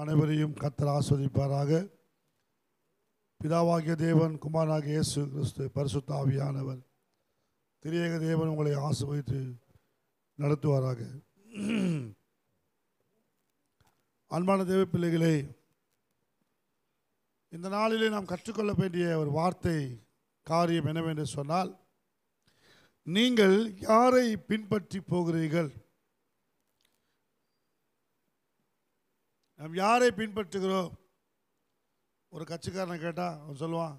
அனைவரையும் கர்த்தர் ஆசீர்வதிப்பாராக. பிதாவாகிய தேவன், குமாரனாகிய இயேசு கிறிஸ்து, பரிசுத்த ஆவியானவர், திரியேக தேவன் உங்களை ஆசீர்வதித்து நடத்துவாராக. அன்பான தேவ பிள்ளைகளே, இந்த நாளிலே நாம் கற்றுக்கொள்ள வேண்டிய ஒரு வார்த்தை காரியம் என்னவென்று சொன்னால், நீங்கள் யாரை பின்பற்றி போகிறீர்கள்? நாம் யாரை பின்பற்றுகிறோம்? ஒரு கட்சிக்காரனை கேட்டால் அவன் சொல்லுவான்,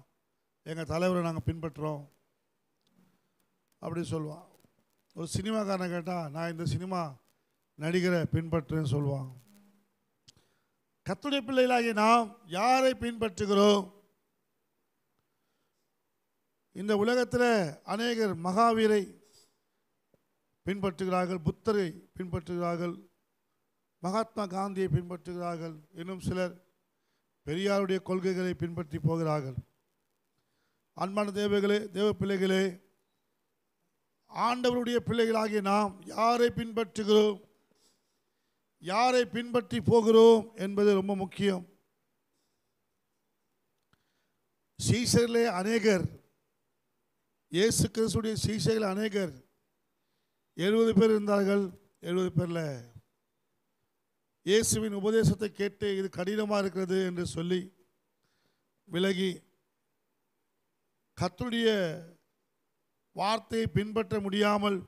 எங்கள் தலைவரை நாங்கள் பின்பற்றுறோம் அப்படி சொல்லுவான். ஒரு சினிமாக்காரனை கேட்டால், நான் இந்த சினிமா நடிகரை பின்பற்றுன்னு சொல்லுவான். கர்த்தருடைய பிள்ளைகளாகிய நாம் யாரை பின்பற்றுகிறோம்? இந்த உலகத்தில் அநேகர் மகாவீரை பின்பற்றுகிறார்கள், புத்தரை பின்பற்றுகிறார்கள், மகாத்மா காந்தியை பின்பற்றுகிறார்கள், இன்னும் சிலர் பெரியாருடைய கொள்கைகளை பின்பற்றி போகிறார்கள். அன்பான தேவ பிள்ளைகளே, ஆண்டவருடைய பிள்ளைகளாகிய நாம் யாரை பின்பற்றுகிறோம், யாரை பின்பற்றி போகிறோம் என்பது ரொம்ப முக்கியம். சீஷர்களே அநேகர், இயேசு கிறிஸ்துடைய சீஷர்கள் அநேகர் 70 பேர் இருந்தார்கள். 70 பேரில் இயேசுவின் உபதேசத்தை கேட்டு இது கடினமாக இருக்கிறது என்று சொல்லி விலகி கர்த்தருடைய வார்த்தையை பின்பற்ற முடியாமல்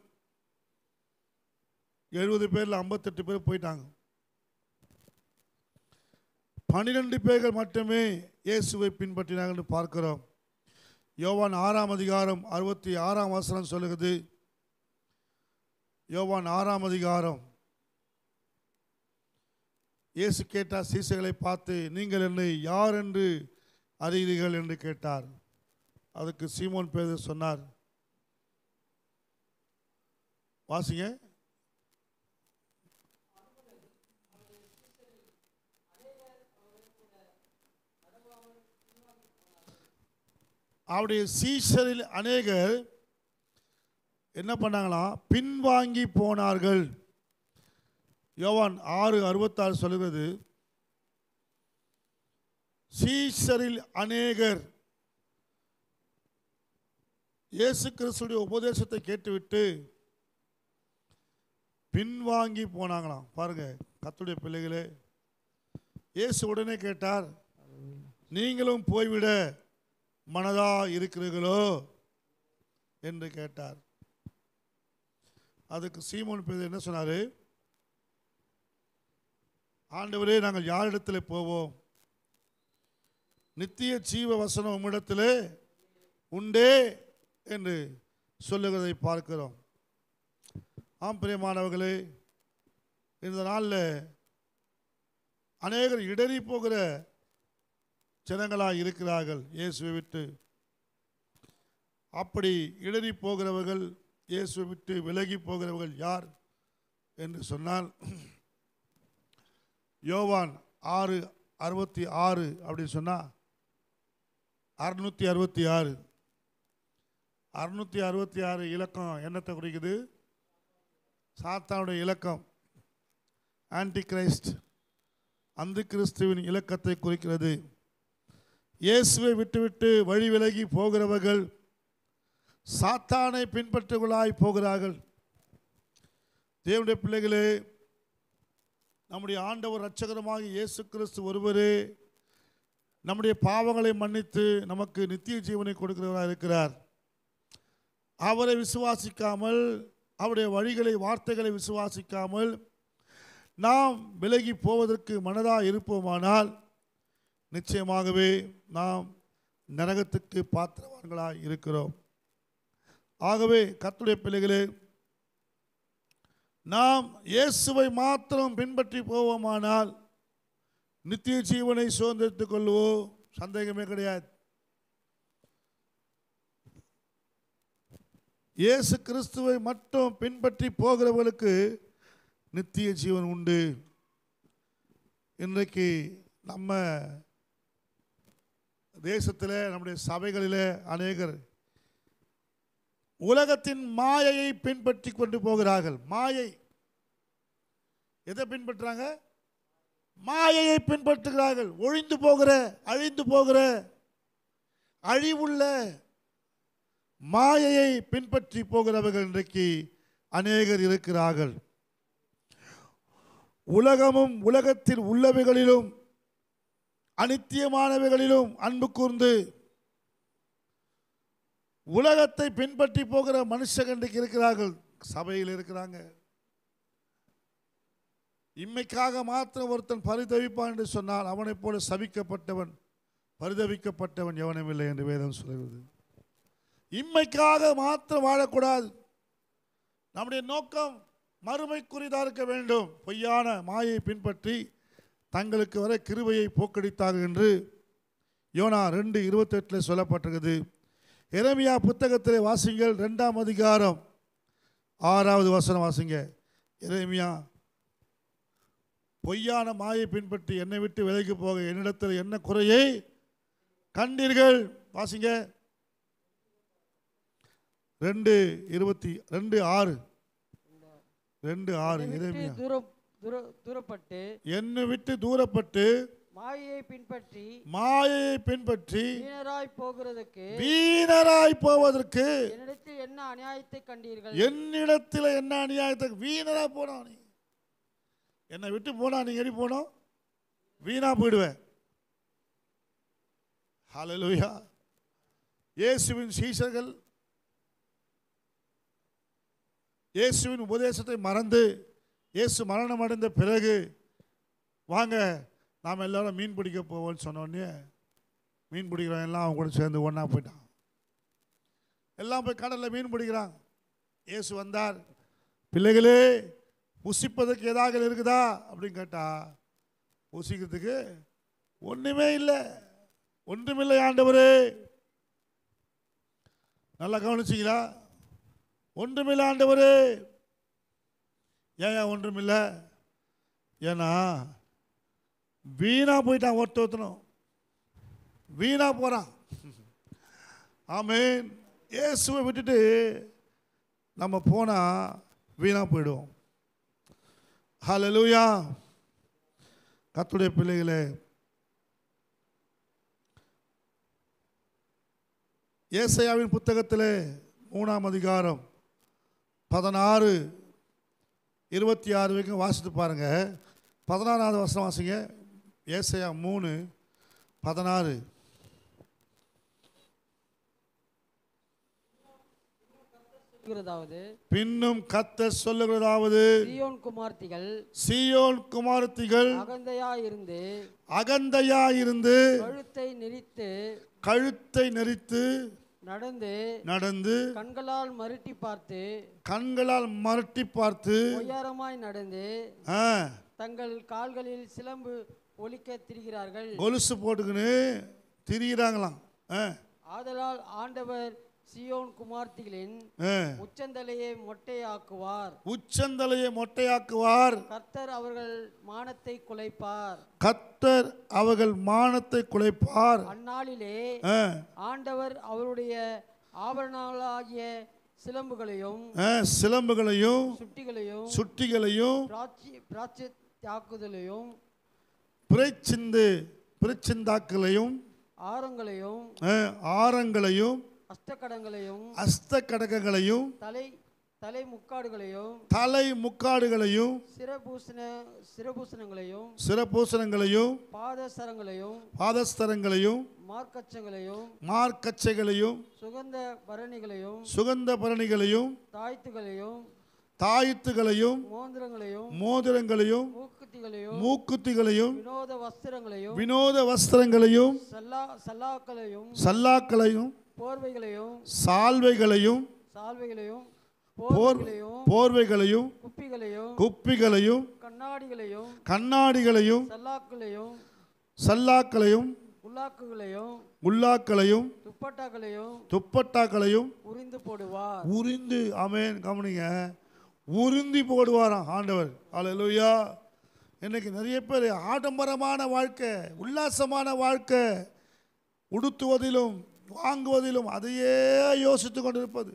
70 பேரில் 58 பேர் போயிட்டாங்க. 12 பேர்கள் மட்டுமே இயேசுவை பின்பற்றினாங்க என்று பார்க்கிறோம். யோவான் 6ஆம் அதிகாரம் 66ஆம் வசனம் சொல்லுகிறது. யோவான் 6ஆம் அதிகாரம். இயேசு கேட்டார் சீசர்களை பார்த்து, நீங்கள் என்னை யார் என்று அறிகிறீர்கள் என்று கேட்டார். அதுக்கு சீமோன் பேதுரு சொன்னார், வாசிங்க. அவருடைய சீஷரில் அநேகர் என்ன பண்ணாங்களாம்? பின்வாங்கி போனார்கள். யோவான் 6:66 சொல்லுகிறது, சீஷரில் அநேகர் இயேசு கிறிஸ்துடைய உபதேசத்தை கேட்டுவிட்டு பின்வாங்கி போனாங்களாம். பாருங்க கர்த்தருடைய பிள்ளைகளே, இயேசு உடனே கேட்டார், நீங்களும் போய்விட மனதா இருக்கிறீர்களோ என்று கேட்டார். அதுக்கு சீமோன் பேதுரு என்ன சொன்னார்? ஆண்டவரே, நாங்கள் யாரிடத்தில் போவோம்? நித்திய ஜீவ வசனம் உம்மிடத்திலே உண்டே என்று சொல்லுகிறதை பார்க்கிறோம். ஆம் பிரியமானவர்களே, இந்த நாளில் அநேகர் இடறி போகிற ஜனங்களாக இருக்கிறார்கள் இயேசுவை விட்டு. அப்படி இடறி போகிறவர்கள், இயேசுவை விட்டு விலகி போகிறவர்கள் யார் என்று சொன்னால், யோவான் 6:66 அப்படின்னு சொன்னால் 666 666 இலக்கம் என்னத்தை குறிக்குது? சாத்தானுடைய இலக்கம், ஆன்டி கிரைஸ்ட், அந்த கிறிஸ்துவின் இலக்கத்தை குறிக்கிறது. இயேசுவை விட்டுவிட்டு வழி விலகி போகிறவர்கள் சாத்தானை பின்பற்றுகளாய் போகிறார்கள். தேவனுடைய பிள்ளைகளே, நம்முடைய ஆண்டவர் இரட்சகருமாக இயேசு கிறிஸ்து ஒருவரே நம்முடைய பாவங்களை மன்னித்து நமக்கு நித்திய ஜீவனை கொடுக்கிறவராக இருக்கிறார். அவரை விசுவாசிக்காமல், அவருடைய வழிகளை, வார்த்தைகளை விசுவாசிக்காமல் நாம் விலகி போவதற்கு மனதாக இருப்போமானால் நிச்சயமாகவே நாம் நரகத்துக்கு பாத்திரவான்களாக இருக்கிறோம். ஆகவே கர்த்தருடைய பிள்ளைகளே, நாம் இயேசுவை மாத்திரம் பின்பற்றி போவோமானால் நித்திய ஜீவனை சுதந்திரித்துக் கொள்வோம், சந்தேகமே கிடையாது. இயேசு கிறிஸ்துவை மட்டும் பின்பற்றி போகிறவர்களுக்கு நித்திய ஜீவன் உண்டு. இன்றைக்கு நம்ம தேசத்தில், நம்முடைய சபைகளில் அநேகர் உலகத்தின் மாயையை பின்பற்றி கொண்டு போகிறார்கள். மாயை எதை பின்பற்றாங்க? மாயையை பின்பற்றுகிறார்கள். ஒழிந்து போகிற, அழிந்து போகிற, அழிவுள்ள மாயையை பின்பற்றி போகிறவர்கள் இன்றைக்கு அநேகர் இருக்கிறார்கள். உலகமும் உலகத்தில் உள்ளவைகளிலும் அனித்தியமானவைகளிலும் அன்பு கூர்ந்து உலகத்தை பின்பற்றி போகிற மனுஷர்கள் இன்றைக்கு இருக்கிறார்கள். சபையில் இருக்கிறாங்க. இம்மைக்காக மாத்திரம் ஒருத்தன் பரிதவிப்பான் என்று சொன்னால் அவனைப் போல சபிக்கப்பட்டவன் பரிதவிக்கப்பட்டவன் எவனும் இல்லை என்று வேதம் சொல்கிறது. இம்மைக்காக மாத்திரம் வாழக்கூடாது. நம்முடைய நோக்கம் மறுமைக்குரியதாக இருக்க வேண்டும். பொய்யான மாயை பின்பற்றி தங்களுக்கு வர கிருபையை போக்கடித்தார்கள் என்று யோனா 2:28 சொல்லப்பட்டிருக்கிறது. எரேமியா புத்தகத்திலே வாசிங்கள், 2ஆம் அதிகாரம் 6வது வசனம் வாசிங்க. எரேமியா, பொய்யான மாயை பின்பற்றி என்னை விட்டு விலகி போக என்னிடத்தில் என்ன குறையை கண்டீர்கள்? வாசிங்க. 2:6 எரேமியா, என்னை விட்டு தூரப்பட்டு மாயையை பின்பற்றி வீணராய் போவதற்கு என்னிடத்தில் என்ன அநியாயத்தை கண்டீர்கள்? என்னிடத்தில் என்ன அநியாயத்தை? வீணரா போனா நீ, என்னை விட்டு போனா நீ எடி போனோம், வீணா போயிடுவேன். ஹல்லேலூயா. இயேசுவின் சீஷர்கள் இயேசுவின் உபதேசத்தை மறந்து இயேசு மரணம் அடைந்த பிறகு வாங்க நாம் எல்லாரும் மீன் பிடிக்க போவோம்னு சொன்னோடனே மீன் பிடிக்கிறவங்க எல்லாம் அவங்க கூட சேர்ந்து ஒன்றா போயிட்டான். எல்லாம் போய் கடலில் மீன் பிடிக்கிறாங்க. இயேசு வந்தார். பிள்ளைகளே, புசிப்பதற்கு ஏதாவது இருக்குதா அப்படின்னு கேட்டா, புசிக்கிறதுக்கு ஒன்றுமே இல்லை. ஒன்றுமில்லை ஆண்டவரே. நல்லா கவனிச்சிங்களா? ஒன்றுமில்லை ஆண்டவரே. ஏன் ஒன்றுமில்லை? ஏன்னா வீணா போயிட்டான். ஒருத்தனும் வீணா போறான். ஆமென். இயேசுவை விட்டுட்டு நம்ம போனா வீணா போயிடுவோம். ஹல்லேலூயா. கர்த்தருடைய பிள்ளைகளே, ஏசாயாவின் புத்தகத்திலே 3ஆம் அதிகாரம் 16-26 வரைக்கும் வாசித்து பாருங்க. 16வது வசனம் வாசிங்க. ஏசாயா 3:16. பின்னும் கர்த்தர் சொல்லுகிறதாவது, சீயோன் குமாரத்திகள் அகந்தையாயிருந்து கழுத்தை நெரித்து நடந்து கண்களால் மரட்டி பார்த்து உயரமாய் நடந்து தங்கள் கால்களில் சிலம்பு ஒலிக்க திரிகிறார்கள். கொலுசு போட்டுக்கின்னு திரிகிறாங்களாம். ஆதலால் ஆண்டவர் சீயோன் குமார்த்திகளின் உச்சந்தலையை மொட்டையாக்குவார். கர்த்தர் அவர்கள் மானத்தை குலைப்பார். அந்நாளிலே ஆண்டவர் அவருடைய ஆபரணங்களாகிய சிலம்புகளையும் சுட்டிகளையும் பிரச்சிந்தாக்களையும் ஆரங்களையும் அஸ்தகடகங்களையும் தலை முக்காடுகளையும் சிரபூசணங்களையும் பாதஸ்தரங்களையும் மார்க்கச்சைகளையும் சுகந்த பரணிகளையும் தாயித்துகளையும் மோதிரங்களையும் மூக்குத்திகளையும் வினோத வஸ்திரங்களையும் சல்லாக்களையும் சால்வைகளையும் போர்வைகளையும் குப்பிகளையும் கண்ணாடிகளையும் சல்லாக்களையும் முல்லாக்களையும் துப்பட்டாக்களையும் உரிந்து ஆமென். கவனிங்க, உருந்தி போடுவாராம் ஆண்டவர். அல்லேலூயா. இன்னைக்கு நிறைய பேர் ஆடம்பரமான வாழ்க்கை, உல்லாசமான வாழ்க்கை, உடுத்துவதிலும் வாங்குவதிலும் அதையே யோசித்து கொண்டிருப்பது.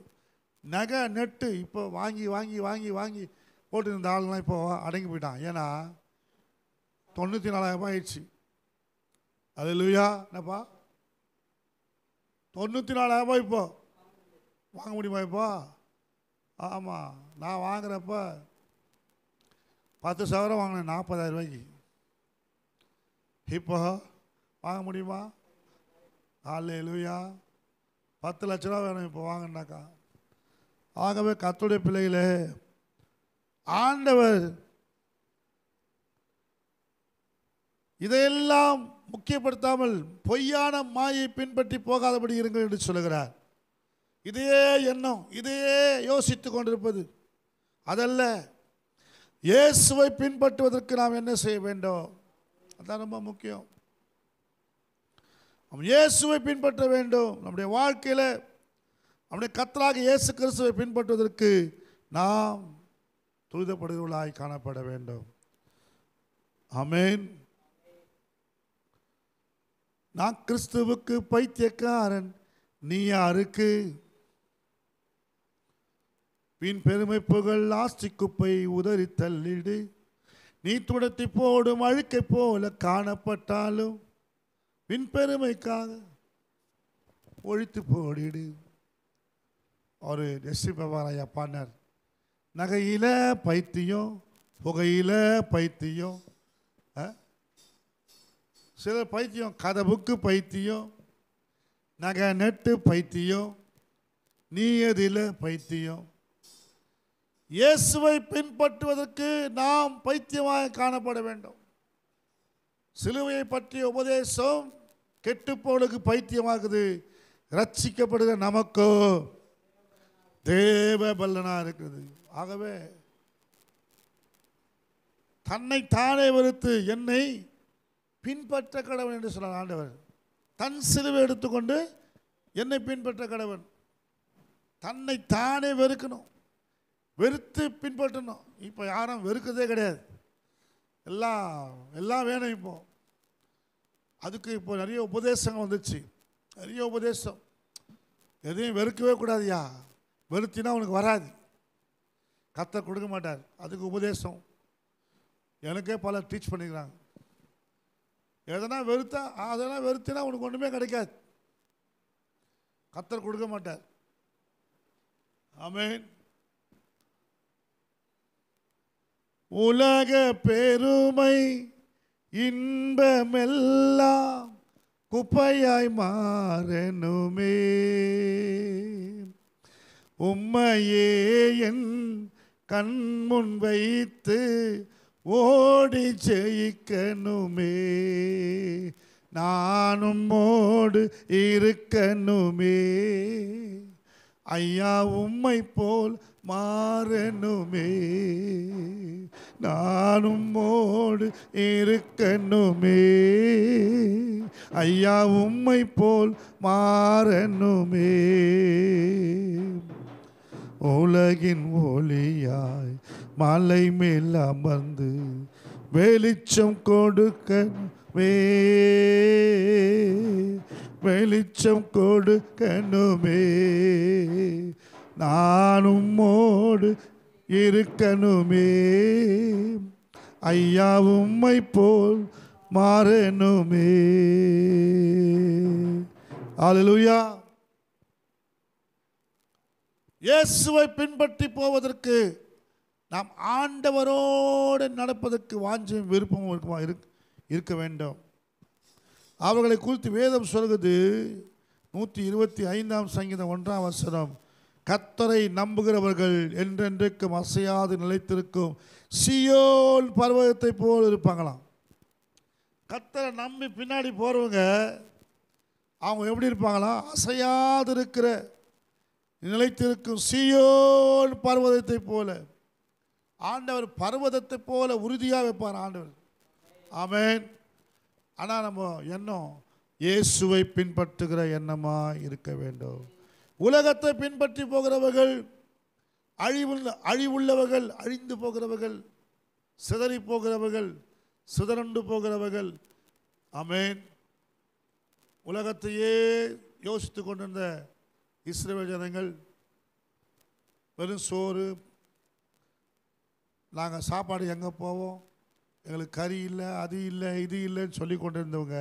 நகை நெட்டு இப்போ வாங்கி வாங்கி வாங்கி வாங்கி போட்டு இருந்த ஆளுலாம் இப்போ அடங்கி போயிட்டான். ஏன்னா 94,000 ஆயிடுச்சு. அல்லேலூயா. என்னப்பா 94,000 இப்போ வாங்க முடியுமா இப்போ? ஆமாம், நான் வாங்குறப்ப 10,000 வாங்கினேன் 40,000 ரூபாய்க்கு. இப்போ வாங்க முடியுமா? அல்லேலூயா. 10 லட்ச ரூபா வேணும் இப்போ வாங்கினாக்கா. ஆகவே கர்த்தருடைய பிள்ளைகளே, ஆண்டவர் இதையெல்லாம் முக்கியப்படுத்தாமல் பொய்யான மாயை பின்பற்றி போகாதபடி இருங்கள் என்று சொல்லுகிறார். இதையே எண்ணம், இதையே யோசித்து கொண்டிருப்பது அதல்ல. இயேசுவை பின்பற்றுவதற்கு நாம் என்ன செய்ய வேண்டும்? அதான் ரொம்ப முக்கியம். இயேசுவை பின்பற்ற வேண்டும். நம்முடைய வாழ்க்கையில் நம்முடைய கர்த்தராகிய இயேசு கிறிஸ்துவை பின்பற்றுவதற்கு நாம் துரிதப்படுகிறவர்களாய் காணப்பட வேண்டும். ஆமென். நான் கிறிஸ்துவுக்கு பைத்தியக்காரன், நீ யாருக்கு? வீண் பெருமை புகழ் ஆஸ்தி குப்பை உதறி தள்ளிடு. நீ துடத்தி போடும் அழுக்கை போல காணப்பட்டாலும் வீண் பெருமைக்காக ஒழித்து போடிடு. ஒரு எஸ்டி பவாரையா பாடினார். நகையில பைத்தியம், புகையில பைத்தியம், சிலர் பைத்தியம் கதவுக்கு பைத்தியம், நகை நட்டு பைத்தியம், நீ எதில் பைத்தியம்? இயேசுவை பின்பற்றுவதற்கு நாம் பைத்தியமாக காணப்பட வேண்டும். சிலுவையை பற்றிய உபதேசம் கெட்டுப்போலுக்கு பைத்தியமாகுது. ரட்சிக்கப்படுகிற நமக்கோ தேவ பலனா இருக்குது. ஆகவே தன்னை தானே வெறுத்து என்னை பின்பற்ற கடவன் என்று சொன்னார் ஆண்டவர். தன் சிலுவை எடுத்துக்கொண்டு என்னை பின்பற்ற கடவன். தன்னை தானே வெறுக்கணும், வெறுத்து பின்பற்றணும். இப்போ யாரும் வெறுக்கிறதே கிடையாது. எல்லாம் வேணும். இப்போ அதுக்கு இப்போ நிறைய உபதேசங்கள் வந்துச்சு. நிறைய உபதேசம். எதையும் வெறுக்கவே கூடாதுயா, வெறுத்தினா உனக்கு வராது, கர்த்தர் கொடுக்க மாட்டார். அதுக்கு உபதேசம் எனக்கே பல டீச் பண்ணிக்கிறாங்க. அதெல்லாம் வெறுத்தினா உனக்கு ஒன்றுமே கிடைக்காது, கர்த்தர் கொடுக்க மாட்டார். ஆமென். உலக பெருமை இன்பமெல்லாம் குப்பையாய் மாறனுமே, உம்மையே என் கண்முன் வைத்து ஓடி ஜெயிக்கணுமே, நானும் ஓடு இருக்கணுமே, ஐயா உம்மை போல் மாறனுமே, நானும் ஓடு இருக்கணுமே, ஐயா உம்மை போல் மாறனுமே. உலகின் ஒளியாய் மலை மேல் அமர்ந்து வெளிச்சம் கொடுக்கணுமே, வெளிச்சம் கொடுக்கணுமே, நானும் ஓடு இருக்கணுமே, ஐயா உம்மை போல் மாறணுமே. அல்லேலூயா. இயேசுவை பின்பற்றி போவதற்கு நாம் ஆண்டவரோடு நடப்பதற்கு வாஞ்சியும் விருப்பமும் இருக்க வேண்டும். அவர்களை குறித்து வேதம் சொல்கிறது 125 சங்கீதம் 1ஆம் வசனம், கர்த்தரை நம்புகிறவர்கள் என்றென்றைக்கும் அசையாது நிலைத்திருக்கும் சீயோன் பர்வதத்தை போல் இருப்பாங்களாம். கர்த்தரை நம்பி பின்னாடி போகிறவங்க அவங்க எப்படி இருப்பாங்களாம்? அசையாது இருக்கிற நிலைத்திருக்கும் சீயோன் பர்வதத்தை போல. ஆண்டவர் பர்வதத்தை போல உறுதியாக வைப்பார் ஆண்டவர். ஆமென். ஆனால் நம்ம எண்ணம் இயேசுவை பின்பற்றுகிற எண்ணமாக இருக்க வேண்டும். உலகத்தை பின்பற்றி போகிறவர்கள் அழிவுள்ளவர்கள், அழிந்து போகிறவர்கள், சிதறி போகிறவர்கள், சிதறண்டு போகிறவர்கள். ஆமென். உலகத்தையே யோசித்து கொண்டிருந்த இஸ்ரவேல் ஜனங்கள் வெறும் சோறு, நாங்கள் சாப்பாடு எங்கே போவோம், எங்களுக்கு கறி இல்லை, அது இல்லை, இது இல்லைன்னு சொல்லி கொண்டு இருந்தவங்க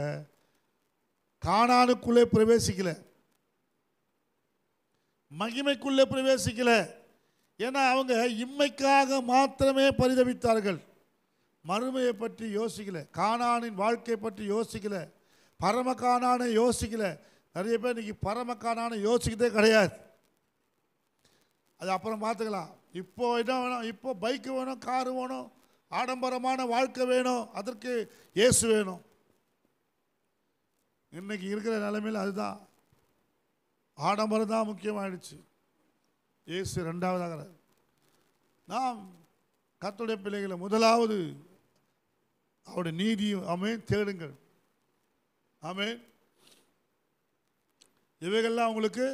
கானானுக்குள்ளே பிரவேசிக்கல, மகிமைக்குள்ளே பிரவேசிக்கல. ஏன்னா அவங்க இம்மைக்காக மாத்திரமே பரிதவித்தார்கள். மறுமையை பற்றி யோசிக்கல, கானானின் வாழ்க்கை பற்றி யோசிக்கல, பரம கானானை யோசிக்கல. நிறைய பேர் இன்னைக்கு பரம கானானை யோசிக்கதே கிடையாது. அது அப்புறம் பார்த்துக்கலாம். இப்போ என்ன வேணும்? இப்போ பைக்கு வேணும், காரு வேணும், ஆடம்பரமான வாழ்க்கை வேணும், அதற்கு இயேசு வேணும். இன்னைக்கு இருக்கிற நிலைமையில் அதுதான், ஆடம்பரம் தான் முக்கியமாயிடுச்சு. இயேசு ரெண்டாவதாக. நாம் கர்த்தருடைய பிள்ளைகளை முதலாவது அவருடைய நீதியும் ஆமென் தேடுங்கள். ஆமென். இவைகள்லாம் உங்களுக்கு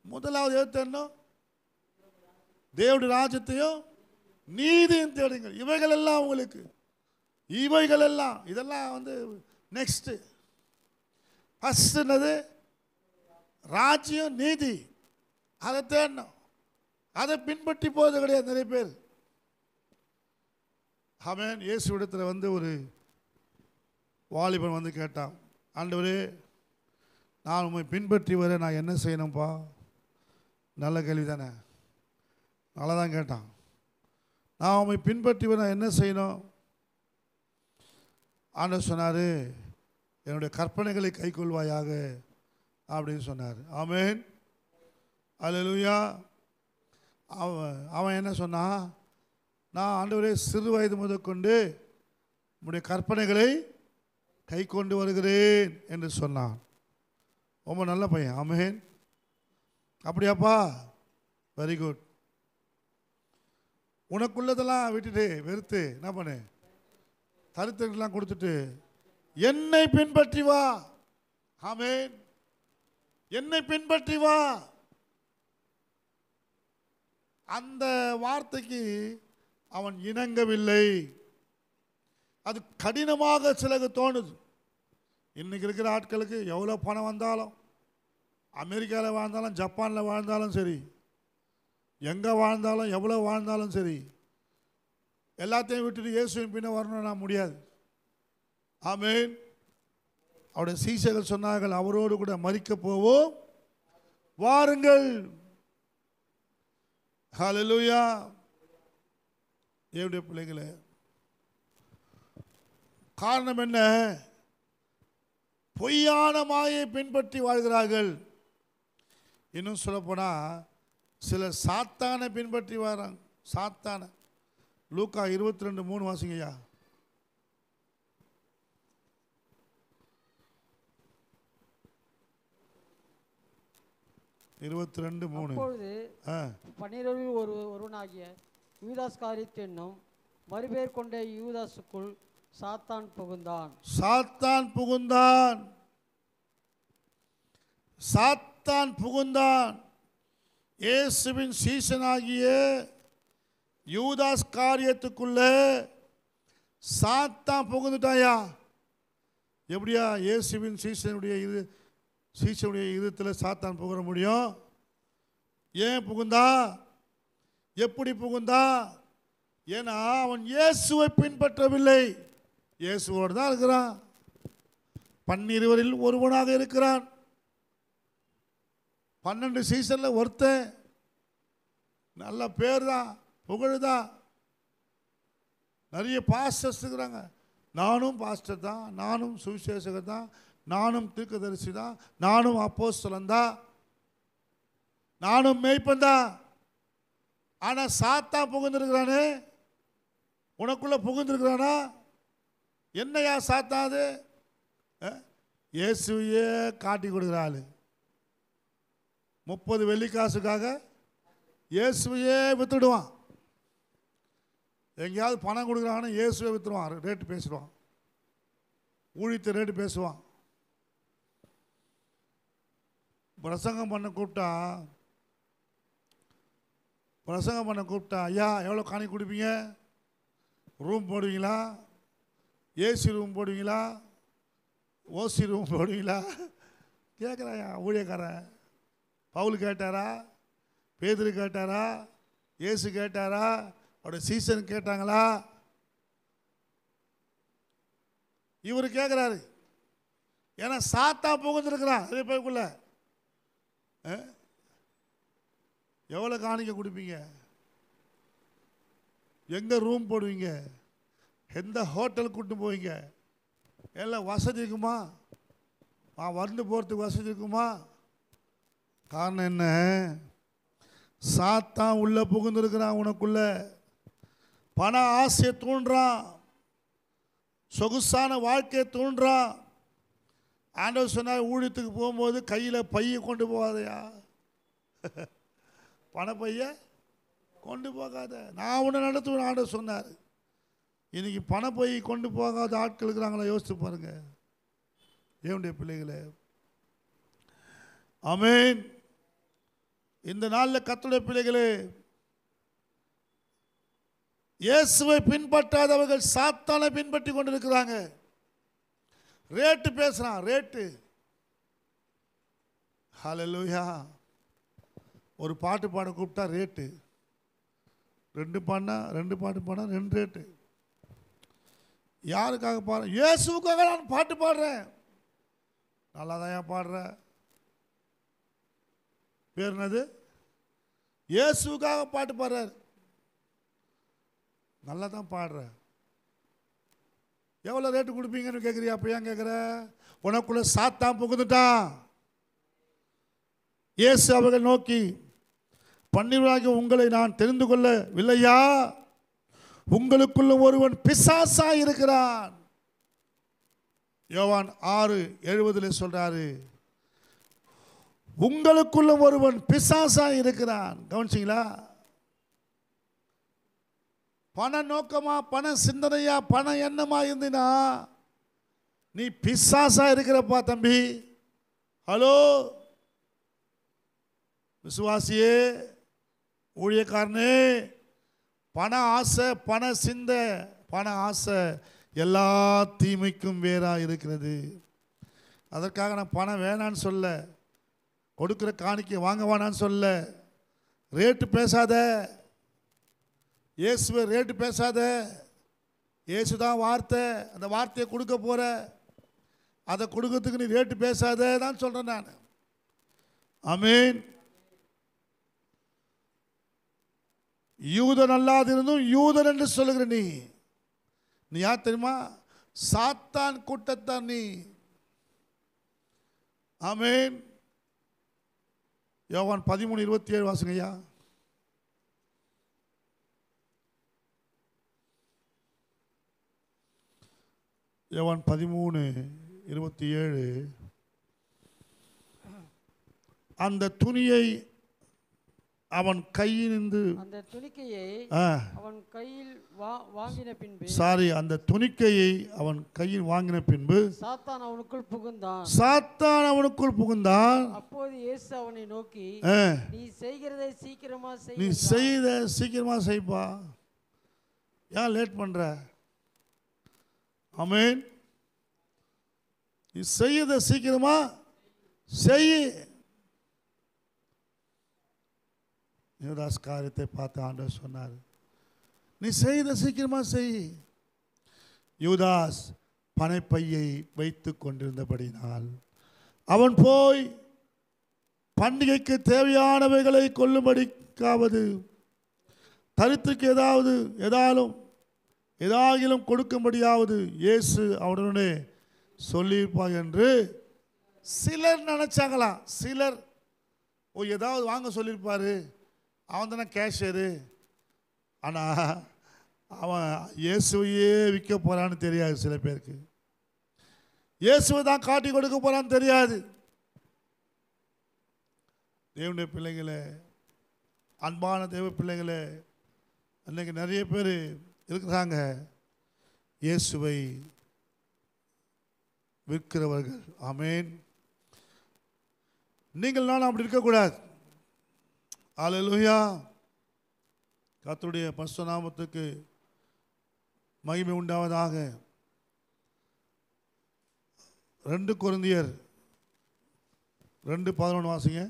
முதலாவது எது தேடணும்? தேவனுடைய ராஜ்யத்தையும் நீதியும் தேடுங்கள். இவைகள் எல்லாம் உங்களுக்கு, இவைகள் எல்லாம், இதெல்லாம் வந்து நெக்ஸ்ட். ஃபர்ஸ்ட் என்னது? ராஜ்யம் நீதி, அதை தேடணும். அதை பின்பற்றி போவது கிடையாது நிறைய பேர். ஆமென். இயேசு இடத்துல வந்து ஒரு வாலிபன் வந்து கேட்டான், ஆண்டவரே நான் உண்மை பின்பற்றி வர நான் என்ன செய்யணும்ப்பா? நல்ல கேள்வி தானே, நல்லா தான் கேட்டான். நான் உண்மை பின்பற்றி வர நான் என்ன செய்யணும்? ஆண்டவர் சொன்னார், என்னுடைய கற்பனைகளை கைக்கொள்வாயாக அப்படின்னு சொன்னார். ஆமென். அல்லேலூயா. அவன் என்ன சொன்னான்? நான் ஆண்டவரே சிறு வயது முதற்கொண்டு உம்முடைய கற்பனைகளை கை கொண்டு வருகிறேன் என்று சொன்னான். ரொம்ப நல்ல பையன். ஆமென். அப்படியாப்பா? Very good. உனக்குள்ளதெல்லாம் விட்டுட்டு வெறுத்து என்ன பண்ணு? தரித்திரங்கள்லாம் கொடுத்துட்டு என்னை பின்பற்றி வா. ஆமென். என்னை பின்பற்றி வா. அந்த வார்த்தைக்கு அவன் இணங்கவில்லை. அது கடினமாக சிலருக்கு தோணுது. இன்னைக்கு இருக்கிற ஆட்களுக்கு எவ்வளோ பணம் வந்தாலும், அமெரிக்காவில் வாழ்ந்தாலும், ஜப்பானில் வாழ்ந்தாலும் சரி, எங்கே வாழ்ந்தாலும், எவ்வளோ வாழ்ந்தாலும் சரி, எல்லாத்தையும் விட்டுட்டு இயேசுவின் பின்ன வரணும்னா முடியாது. ஆமென். அவருடைய சீஷர்கள் சொன்னார்கள், அவரோடு கூட மரிக்க போவோம், வாருங்கள். ஹல்லேலூயா. தேவனுடைய பிள்ளைகளே, காரணம் என்ன? பொய்யான மாயை பின்பற்றி வாழ்கிறார்கள். இன்னும் சொல்லப்போனால் சிலர் சாத்தானை பின்பற்றி வராங்க. சாத்தான. லூக்கா 22:3 வாசிங்கய்யா. 22:3. அப்பொழுது 12 ஒருவனாகிய யூதாஸ்காரியோத் என்னும் மறுபேர் கொண்ட யூதாசுக்குள் சாத்தான் புகுந்தான். சாத்தான் புகுந்தான். சாத்தான் புகுந்தான். இயேசுவின் சீசனாகிய யூதாஸ்காரியத்துக்குள்ள சாத்தான் புகுந்துட்டாயா? எப்படியா இயேசுவின் சீசனுடைய இதயத்தில் சாத்தான் புகுற முடியும்? ஏன் புகுந்தா? எப்படி புகுந்தா? ஏன்னா அவன் இயேசுவை பின்பற்றவில்லை. இயேசுவோடு தான் இருக்கிறான். 12 ஒருவனாக இருக்கிறான். 12 சீசனில் ஒருத்தன். நல்ல பேர் தான், புகழ்தான். நிறைய பாஸ்டர்ஸ் இருக்கிறாங்க. நானும் பாஸ்டர் தான், நானும் சுவிசேஷகர் தான், நானும் தீர்க்கதரிசி தான், நானும் அப்போஸ்தலன் தான், நானும் மேய்ப்பன் தான். ஆனால் சாத்தான் புகுந்திருக்கிறானே, உனக்குள்ள புகுந்திருக்கிறானா? என்னையா சாத்தான்? அது இயேசுவையே காட்டி கொடுக்குறாள். 30 வெள்ளிக்காசுக்காக இயேசுவையே வித்துடுவான். எங்கேயாவது பணம் கொடுக்குறாங்கன்னு இயேசுவை வித்துருவான். ரேட்டு பேசுவான், ஊழியத்தை ரேட்டு பேசுவான். பிரசங்கம் பண்ண கூப்பிட்டா ஐயா எவ்வளோ காணி கொடுப்பீங்க? ரூம் போடுவீங்களா? ஏசி ரூம் போடுவீங்களா? ஓசி ரூம் போடுவீங்களா? கேட்குறாயா ஊழியக்காரன். பவுல் கேட்டாரா? பேதுரு கேட்டாரா? இயேசு கேட்டாரா? அவருடைய சீசன் கேட்டாங்களா? இவர் கேட்குறாரு, ஏன்னா சாத்தா புகுந்துருக்கிறான் அதே பேருக்குள்ள. எவ்வளோ காணிக்க கொடுப்பீங்க? எங்கே ரூம் போடுவீங்க? எந்த ஹோட்டலுக்கு கூட்டு போவீங்க? எல்லாம் வசதி இருக்குமா? வந்து போகிறதுக்கு வசதி இருக்குமா? காரணம் என்ன? சாத்தான் உள்ள புகுந்துருக்கிறான் உனக்குள்ள. பண ஆசையை தூண்டுறான், சொகுசான வாழ்க்கையை தூண்டுறான். ஆண்டவர் சொன்னார், ஊழியத்துக்கு போகும்போது கையில் பையை கொண்டு போகாதையா, பணப்பைய கொண்டு போகாத, நான் உன்னை நடத்துவேன் ஆண்டவர் சொன்னார். இன்னைக்கு பணப்பை கொண்டு போகாத ஆட்கள் இருக்கிறாங்களா? யோசித்து பாருங்க தேவனுடைய பிள்ளைகளே. ஆமென். இந்த நாளில் கர்த்தருடைய பிள்ளைகளே, இயேசுவை பின்பற்றாதவர்கள் சாத்தானை பின்பற்றி கொண்டிருக்கிறாங்க. ரேட்டு பேசுறான், ரேட்டு. ஹல்லேலூயா. ஒரு பாட்டு பாட கூப்பிட்டா ரேட்டு, 2 பாட்டு பாடினா 2 ரேட்டு. யாருக்காக பாடுற? இயேசுக்காக நான் பாட்டு பாடுறேன். நல்லா தான் பாடுற. பேர் என்னது? இயேசுக்காக பாட்டு பாடுறார். நல்லா தான் பாடுற. எவ்வளோ ரேட்டு கொடுப்பீங்கன்னு கேட்குறியா? அப்போ ஏன் கேட்குற? உனக்குள்ள சாத்தான் புகுந்துட்டான். இயேசு அவர்கள் நோக்கி, 12 உங்களை நான் தெரிந்து கொள்ளவில்லையா? உங்களுக்குள்ள ஒருவன் பிசாசா இருக்கிறான். யோவான் 6:70 சொல்றாரு, உங்களுக்குள்ள ஒருவன் பிசாசா இருக்கிறான். கவனிச்சிங்களா? பண நோக்கமா, பண சிந்தனையா, பண எண்ணமா இருந்தினா நீ பிசாசா இருக்கிறப்பா தம்பி. ஹலோ விசுவாசியே, ஊழியக்காரனே, பண ஆசை, பண சிந்த, பண ஆசை எல்லா தீமைக்கும் வேறா இருக்கிறது. அதற்காக நான் பணம் வேணான்னு சொல்ல, கொடுக்குற காணிக்கை வாங்க வேணான்னு சொல்ல. ரேட்டு பேசாத, இயேசுவை ரேட்டு பேசாத. இயேசு தான் வார்த்தை, அந்த வார்த்தையை கொடுக்க போற, அதை கொடுக்கறதுக்கு நீ ரேட்டு பேசாத தான் சொல்றேன் நான். ஆமென். யூதன் அல்லாதிருந்தும் யூதன் என்று சொல்லுகிற நீ யார் தெரியுமா? சாத்தான் கூட்டத்தான் நீ. ஆமென். யோவான் 13:27 வாசுங்க ஐயா. யோவான் 13:27. அந்த துணியை அவன் கையிலிருந்து, அந்த துணிக்கையை அவன் கையில் வாங்கின பின்பு, அந்த துணிக்கையை அவன் கையில் வாங்கின பின்பு சாத்தான் அவனுக்குள் புகுந்தான். சாத்தான் அவனுக்குள் புகுந்தான். அப்போது இயேசு அவனை நோக்கி, நீ செய்கிறதை சீக்கிரமா செய். நீ செய்த சீக்கிரமா செய்ப்பா, ஏன் லேட் பண்ற? ஆமென். நீ செய்யத சீக்கிரமா செய். யூதாஸ் காரியத்தை பார்த்து ஆண்டவர் சொன்னார், நீ செய்த சீக்கிரமா செய். யூதாஸ் பணப்பையை வைத்து கொண்டிருந்தபடினால் அவன் போய் பண்டிகைக்கு தேவையானவைகளை கொள்ளும்படிக்காவது, தரித்திற்கு ஏதாகிலும் கொடுக்கும்படியாவது இயேசு அவனுடனே சொல்லியிருப்பார் என்று சிலர் நினைச்சாங்களாம். சிலர், ஏதாவது வாங்க சொல்லியிருப்பாரு, அவன் தானே கேஷியரு, ஆனால் அவன் இயேசுவையே விற்க போறான்னு தெரியாது. சில பேருக்கு இயேசுவை தான் காட்டி கொடுக்க போறான்னு தெரியாது. தேவனுடைய பிள்ளைகளே, அன்பான தேவ பிள்ளைகளே, அன்னைக்கு நிறைய பேர் இருக்கிறாங்க இயேசுவை விற்கிறவர்கள். ஆமென். நீங்கள் நான் அப்படி இருக்கக்கூடாது. அல்லேலூயா. கர்த்தருடைய பரிசுத்த நாமத்துக்கு மகிமை உண்டாவதாக. 2 கொரிந்தியர் 2:11 வாசிங்க.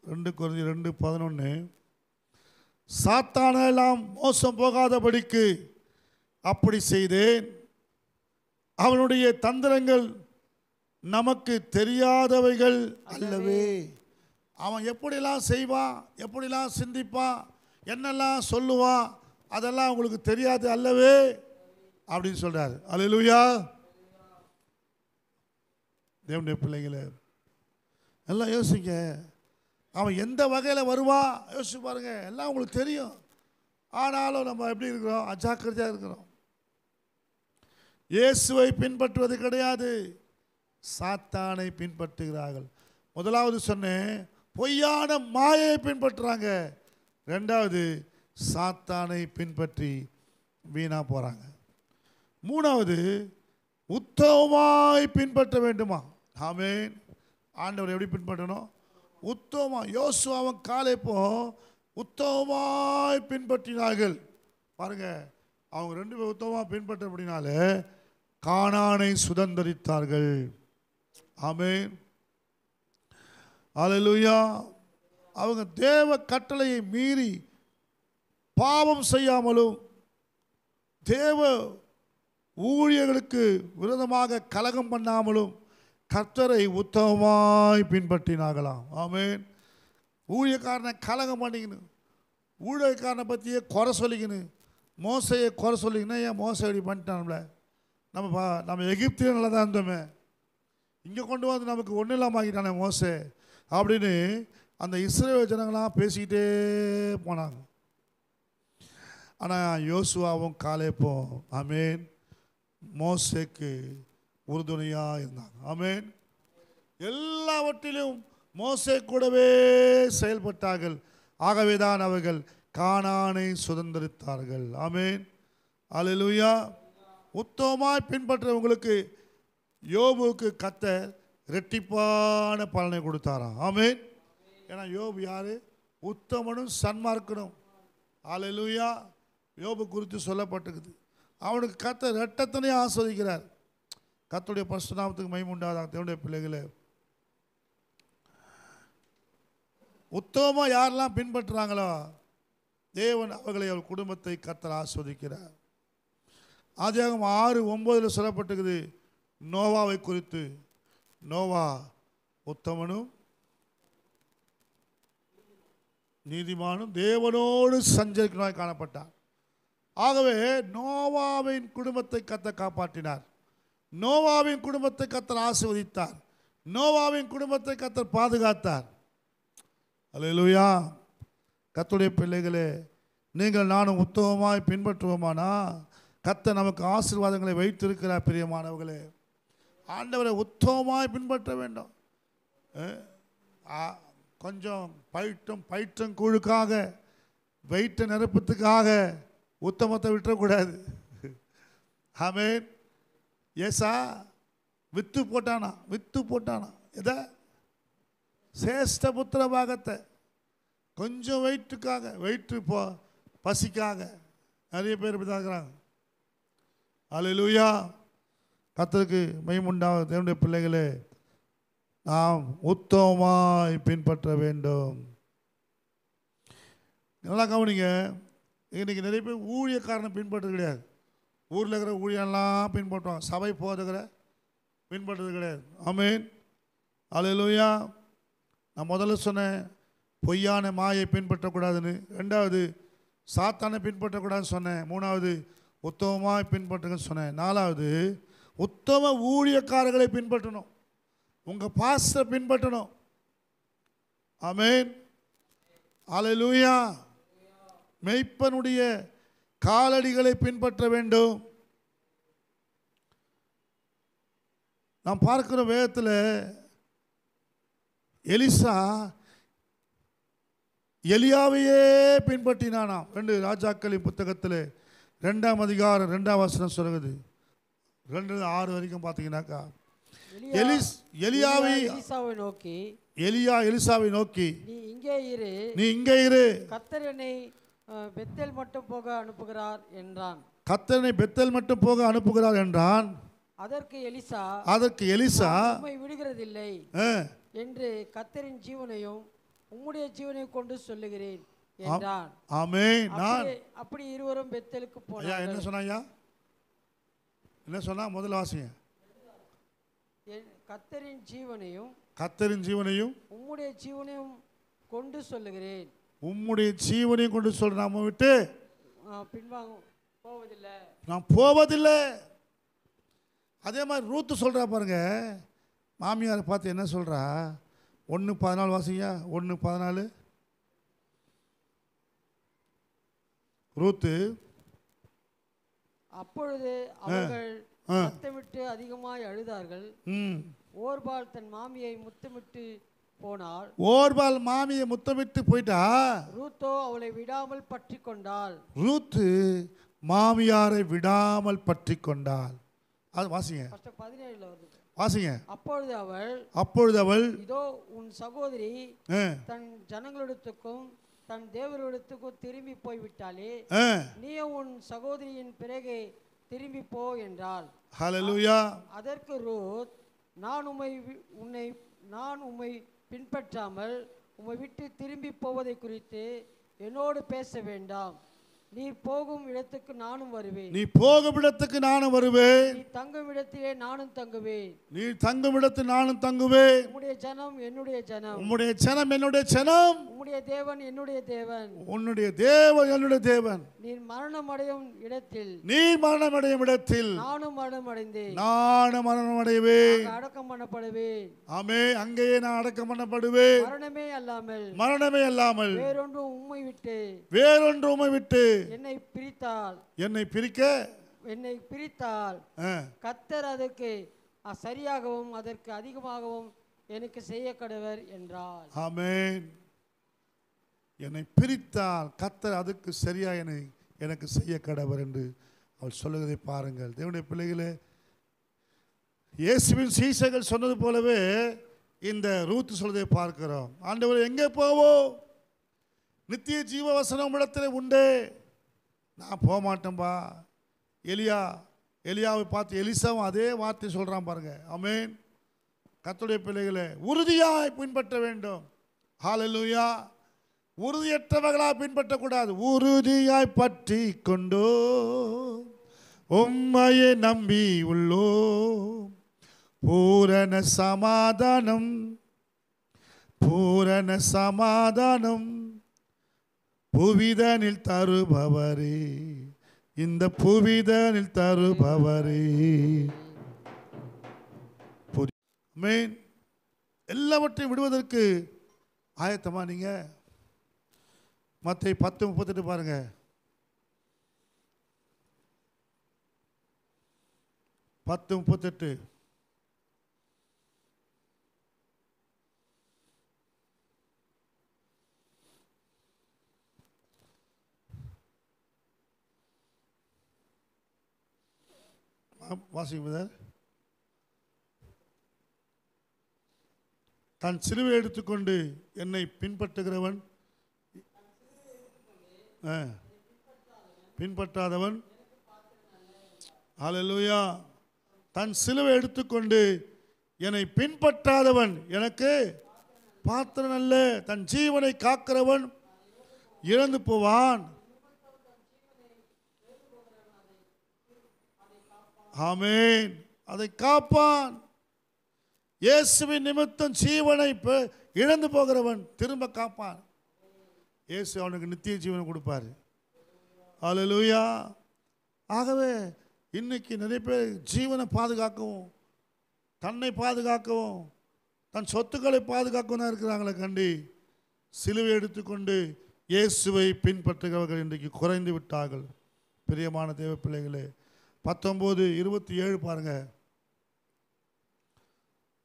2 கொரிந்தியர் 2:11. சாத்தானெல்லாம் மோசம் போகாதபடிக்கு அப்படி செய்தேன். அவனுடைய தந்திரங்கள் நமக்கு தெரியாதவைகள் அல்லவே. அவன் எப்படிலாம் செய்வான், எப்படிலாம் சிந்திப்பான், என்னெல்லாம் சொல்லுவான், அதெல்லாம் உங்களுக்கு தெரியாது அல்லவே அப்படின்னு சொல்றாரு. அல்லேலூயா. தேவனுடைய பிள்ளைகளே, எல்லாம் யோசிங்க. அவன் எந்த வகையில் வருவான் யோசிச்சு பாருங்க. எல்லாம் உங்களுக்கு தெரியும். ஆனாலும் நம்ம எப்படி இருக்கிறோம்? அஜாக்கிரதையாக இருக்கிறோம். இயேசுவை பின்பற்றுவது கிடையாது, சாத்தானை பின்பற்றுகிறார்கள். முதலாவது சொன்னேன், பொய்யான மாயை பின்பற்றுறாங்க. ரெண்டாவது, சாத்தானை பின்பற்றி வீணா போறாங்க. மூணாவது, உத்தமமாய் பின்பற்ற வேண்டுமா? ஆமென். ஆண்டவர் எப்படி பின்பற்றணும்? உத்தமமா. யோசுவாவும் காலேபோ உத்தமமாய் பின்பற்றினார்கள். பாருங்க, அவங்க ரெண்டு பேரும் உத்தமமாக பின்பற்றபடினால கானானை சுதந்தரித்தார்கள். ஆமென். அல்லேலூயா. அவங்க தேவ கட்டளையை மீறி பாவம் செய்யாமலும் தேவ ஊழியர்களுக்கு விரோதமாக கலகம் பண்ணாமலும் கர்த்தரை உத்தமமாய் பின்பற்றினார்களாம். ஆமென். ஊழியக்காரனை கலகம் பண்ணிக்கணும், ஊழியக்காரனை பற்றியே குறை சொல்லிக்கணும், மோசையை குறை சொல்லிக்கணும். ஏன் மோசை இப்படி பண்ணிட்டான்ல? நம்ம எகிப்தில் நல்லா தான் இருந்தோமே, இங்கே கொண்டு வந்து நமக்கு ஒன்றும் இல்லாமல் ஆகிட்டானே மோசை அப்படின்னு அந்த இஸ்ரவேல் ஜனங்களாம் பேசிக்கிட்டே போனாங்க. ஆனால் யோசுவாவும் காலேபும் ஆமென் மோசேக்கு உறுதுணையாக இருந்தாங்க. ஆமென். எல்லாவற்றிலும் மோசே கூடவே செயல்பட்டார்கள். ஆகவே தான் அவர்கள் கானானை சுதந்தரித்தார்கள். ஆமென். அல்லேலூயா. உத்தமமாய் பின்பற்றவங்களுக்கு யோபுக்கு கர்த்தர் இரட்டிப்பான பலனை கொடுத்தாராம். ஆமென். ஏன்னா யோபு யாரு? உத்தமனும் சன்மார்க்கனும். அல்லேலூயா. யோபு குறித்து சொல்லப்பட்டிருக்குது. அவனுக்கு கர்த்தர் இரட்டத்தனையே ஆஸ்வதிக்கிறார். கர்த்தருடைய பரிசுத்த நாமத்துக்கு மகிமை உண்டாவதாக. தேவனுடைய பிள்ளைகளே, உத்தமமாக யாரெல்லாம் பின்பற்றுறாங்களோ தேவன் அவர்களை அவர் குடும்பத்தை கர்த்தர் ஆஸ்வதிக்கிறார். ஆதியாகமம் 6:9 சொல்லப்பட்டிருக்குது நோவாவை குறித்து. நோவா உத்தமனும் நீதிமானும் தேவனோடு சஞ்சரிக்கிறவனாய் காணப்பட்டார். ஆகவே நோவாவின் குடும்பத்தை கர்த்தர் காப்பாற்றினார். நோவாவின் குடும்பத்தை கர்த்தர் ஆசீர்வதித்தார். நோவாவின் குடும்பத்தை கர்த்தர் பாதுகாத்தார். அல்லேலூயா. கர்த்தருடைய பிள்ளைகளே, நீங்கள் நானும் உத்தமமாய் பின்பற்றுவோமானா கர்த்தர் நமக்கு ஆசீர்வாதங்களை வைத்திருக்கிறார். பிரியமானவர்களே, ஆண்டவரை உத்தமமாய் பின்பற்ற வேண்டும். கொஞ்சம் பயிற்றம் கூழுக்காக வெயிட்ட நிரப்பத்துக்காக உத்தமத்தை விட்டுறக்கூடாது. ஆமென். ஏசா வித்து போட்டானா எதை? சேஷ்ட புத்திர பாகத்தை. கொஞ்சம் வெயிட்டு பசிக்காக நிறைய பேர் இப்படி தான் இருக்கிறாங்க. அல்லேலூயா. கர்த்தருக்கு மகிமை உண்டாகும். தேவனுடைய பிள்ளைகளே, நாம் உத்தமமாய் பின்பற்ற வேண்டும். நல்லா கவனிங்க. இன்னைக்கு நிறைய பேர் ஊழியக்காரனை பின்பற்றது கிடையாது. ஊரில் இருக்கிற ஊழியெல்லாம் பின்பற்றுவாங்க, சபை போதுகிற பின்பற்றுறது கிடையாது. ஆமென். அல்லேலூயா. நான் முதல்ல சொன்னேன் பொய்யான மாயை பின்பற்றக்கூடாதுன்னு. ரெண்டாவது சாத்தானை பின்பற்றக்கூடாதுன்னு சொன்னேன். மூணாவது உத்தமமாய் பின்பற்றுங்கன்னு சொன்னேன். நாலாவது உத்தம ஊழியக்காரர்களை பின்பற்றணும். உங்கள் பாஸ்டரை பின்பற்றணும். ஆமென். அல்லேலூயா. மெய்ப்பனுடைய காலடிகளை பின்பற்ற வேண்டும். நாம் பார்க்கிற வேதத்தில் எலிசா எலியாவையே பின்பற்றினானாம். 2 ராஜாக்களின் புத்தகத்தில் 2ஆம் அதிகாரம் 2ஆம் வசனம் சொல்லுது. 2-6 வரைக்கும் பார்த்தீங்கன்னாக்கா எலிசாவை நோக்கி நீ இங்கே இரு, கர்த்தர் என்னை பெத்தேல் மட்டும் போக அனுப்புகிறார் என்றான். கர்த்தரை பெத்தேல் மட்டும் போக அனுப்புகிறார் என்றான். அதற்கு எலிசா உம்மை விடுகிறதில்லை என்று கர்த்தரின் ஜீவனையும் உம்முடைய ஜீவனையும் கொண்டு சொல்லுகிறேன் என்றான். ஆமென். அப்படி இருவரும் பெத்தேலுக்கு போனார்கள். என்ன சொன்னாயா? என்ன சொன்னா? முதல்ல வாசிங்க. கர்த்தரின் ஜீவனையும் கர்த்தரின் ஜீவனையும் உம்முடைய ஜீவனையும் கொண்டு சொல்லுகிறேன். உம்முடைய ஜீவனையும் கொண்டு சொல்ற, நாம விட்டு பின்வாங்க போவதில்லை, நான் போவதில்லை. அதே மாதிரி ரூத்து சொல்றா பாருங்க, மாமியாரை பார்த்து என்ன சொல்றா? 1:14 வாசிங்க. 1:14. ரூத்து. அப்பொழுது அவர்கள் முத்தமிட்டு அதிகமாய் அழுதார்கள். ஓர்பால் தன் மாமியை முத்தமிட்டு போனாள். ஓர்பால் மாமியை முத்தமிட்டு போயிட்டா. ரூத்தோ அவளை விடாமல் பற்றி கொண்டாள். ரூத்து மாமியாரை விடாமல் பற்றி கொண்டாள். அது வாசிங்க. 17 வருது. வாசிங்க. அப்பொழுது அவள் இதோ உன் சகோதரி தன் ஜனங்களிடத்துக்கும் தன் தேவரிடத்துக்கும் திரும்பி போய்விட்டாளே, நீயும் உன் சகோதரியின் பிறகு திரும்பி போ என்றாள். ஹல்லேலூயா. அதற்கு ரூத், நான் உம்மை பின்பற்றாமல் உம்மை விட்டு திரும்பி போவதை குறித்து என்னோடு பேச வேண்டாம். நீ போகும் இடத்துக்கு நானும் வருவேன். நீ போகும் இடத்துக்கு நானும் வருவேன். நீ தங்கும் இடத்திலே நானும் தங்குவேன். நீ தங்கும் இடத்தில் நானும் தங்குவேன். உம்முடைய ஜனம் என்னுடைய ஜனம். உம்முடைய ஜனம் என்னுடைய ஜனம். உம்முடைய தேவன் என்னுடைய தேவன். உன்னுடைய தேவன் என்னுடைய தேவன். நீ மரணமடையும் இடத்தில் நானும் மரணமடைவேன். அடக்கம் பண்ணப்படுவேன். ஆமே, அங்கேயே நான் அடக்கம் பண்ணப்படுவேன். மரணமே அல்லாமல் வேறொன்றும் உம்மை விட்டு என்னை பிரித்தால் கர்த்தர் அதற்கு சரியாகவும் அதற்கு அதிகமாகவும் எனக்கு செய்ய கடவர் என்றார். ஆமென். என்னை பிரித்தால் கர்த்தர் அதுக்கு சரியா எனக்கு செய்ய கடவர் என்று அவள் சொல்லுவதை பாருங்கள். தேவனுடைய பிள்ளைகளே, இயேசுவின் சீஷர்கள் சொன்னது போலவே இந்த ரூத் சொல்வதை பார்க்கிறோம். ஆண்டவர், எங்கே போவோம்? நித்திய ஜீவ வசனம் இடத்துல உண்டே. நான் போக மாட்டேன்பா. எலியாவை பார்த்து எலிசாவும் அதே வார்த்தை சொல்றான் பாருங்க. ஆமென். கர்த்தருடைய பிள்ளைகளே, உறுதியாய் பின்பற்ற வேண்டும். ஹல்லேலூயா. உறுதியற்றவர்களாய் பின்பற்றக்கூடாது. உறுதியாய் பற்றி கொண்டோ உம்மையை நம்பி உள்ளோ பூரண சமாதானம் புவிதனில் தருபவரே, இந்த புவிதனில் தருபவரே. ஆமென். எல்லாவற்றையும் விடுவதற்கு ஆயத்தமா நீங்க? மத்தேயு 10:38 பாருங்க. வாசிங்க. தன் சிலுவை எடுத்துக்கொண்டு என்னை பின்பற்றுகிறவன் பின்பற்றாதவன், ஹல்லேலூயா, தன் சிலுவை எடுத்துக்கொண்டு என்னை பின்பற்றாதவன் எனக்கு பாத்திரன் அல்ல. தன் ஜீவனை காக்கிறவன் இழந்து போவான். ஆமென். அதை காப்பான். இயேசுவின் நிமித்தம் ஜீவனை இழந்து போகிறவன் திரும்ப காப்பான். இயேசு அவனுக்கு நித்திய ஜீவனை கொடுப்பாரு. ஹல்லேலூயா. ஆகவே இன்னைக்கு நிறைய பேர் ஜீவனை பாதுகாக்கவும், தன்னை பாதுகாக்கவும், தன் சொத்துக்களை பாதுகாக்கவும் தான் இருக்கிறாங்களே கண்டி, சிலுவை எடுத்துக்கொண்டு இயேசுவை பின்பற்றுகிறவர்கள் இன்றைக்கு குறைந்து விட்டார்கள். பிரியமான தேவ பிள்ளைகளே, 19:27 பாருங்க.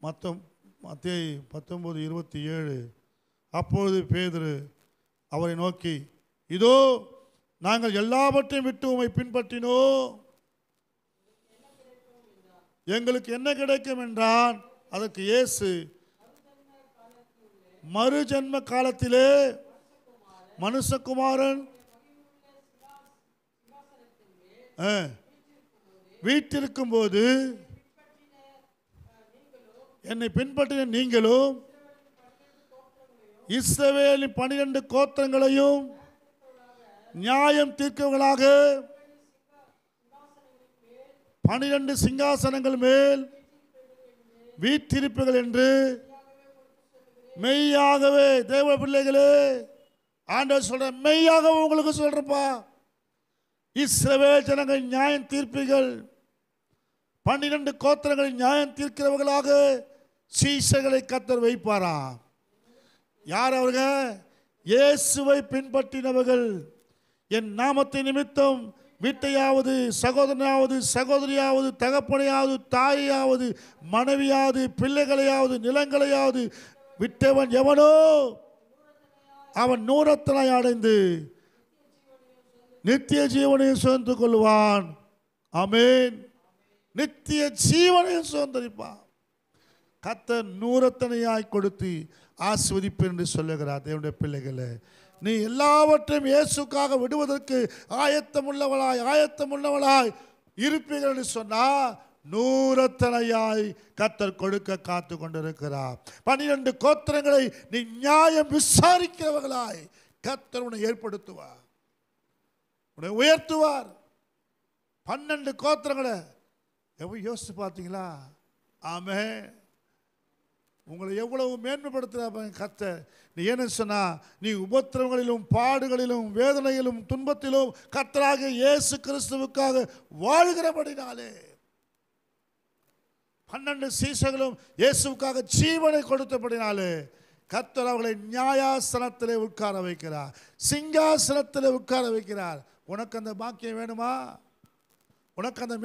மத்தேயு 19:27. அப்பொழுது பேதுரு அவரை நோக்கி, இதோ நாங்கள் எல்லாவற்றையும் விட்டு உம்மை பின்பற்றினோம், எங்களுக்கு என்ன கிடைக்கும் என்றான். அதற்கு இயேசு, மறுஜன்ம காலத்திலே மனுஷகுமாரன் வீட்டிருக்கும் போது என்னை பின்பற்றின நீங்களும் இஸ்ரவேலின் 12 கோத்திரங்களையும் நியாயம் தீர்க்கவர்களாக 12 சிங்காசனங்கள் மேல் வீற்றிருப்பீர்கள் என்று மெய்யாகவே தேவ பிள்ளைகளே ஆண்டவர் சொல்ற, மெய்யாகவே உங்களுக்கு சொல்றப்பா, இஸ்ரவேல் ஜனங்கள் நியாயம் தீர்ப்பீர்கள். 12 கோத்திரங்களில் நியாயம் தீர்க்கிறவர்களாக சீஷர்களை கர்த்தர் வைப்பாரா? யார் அவர்கள்? இயேசுவை பின்பற்றினவர்கள். என் நாமத்தை நிமித்தம் வீட்டையாவது சகோதரனாவது சகோதரியாவது தகப்பனையாவது தாயையாவது மனைவியாவது பிள்ளைகளையாவது நிலங்களையாவது விட்டவன் எவனோ அவன் 100 அடைந்து நித்திய ஜீவனையும் சுதந்திரித்துக் கொள்வான். ஆமென். நித்திய ஜீவனையும் சுதந்திரிப்பான். கர்த்தர் 100 கொடுத்து ஆசீர்வதிப்பேன் என்று சொல்லுகிறார். தேவனுடைய பிள்ளைகளே, நீ எல்லாவற்றையும் இயேசுக்காக விடுவதற்கு ஆயத்தமுள்ளவளாய் இருப்பீர்கள் என்று சொன்னா 100 கர்த்தர் கொடுக்க காத்து கொண்டிருக்கிறார். 12 கோத்திரங்களை நீ நியாயம் விசாரிக்கிறவர்களாய் கர்த்தர் உன்னை ஏற்படுத்துவார், உன்னை உயர்த்துவார். 12 கோத்திரங்களை எவ்வளவு யோசிச்சு பார்த்தீங்களா? ஆமென். உங்களை எவ்வளவு மேன்மைப்படுத்துகிற கர்த்தர். நீ என்ன சொன்னா, நீ உபத்திரவங்களிலும் பாடுகளிலும் வேதனையிலும் துன்பத்திலும் கர்த்தராகிய இயேசு கிறிஸ்துவுக்காக வாழ்கிறபடினாலே 12 சீஷர்களும் இயேசுவுக்காக ஜீவனை கொடுத்தபடினாலே கர்த்தர் அவர்களை நியாயாசனத்திலே உட்கார வைக்கிறார், சிங்காசனத்திலே உட்கார வைக்கிறார். உனக்கு அந்த பாக்கியம் வேணுமா? உனக்கு அந்த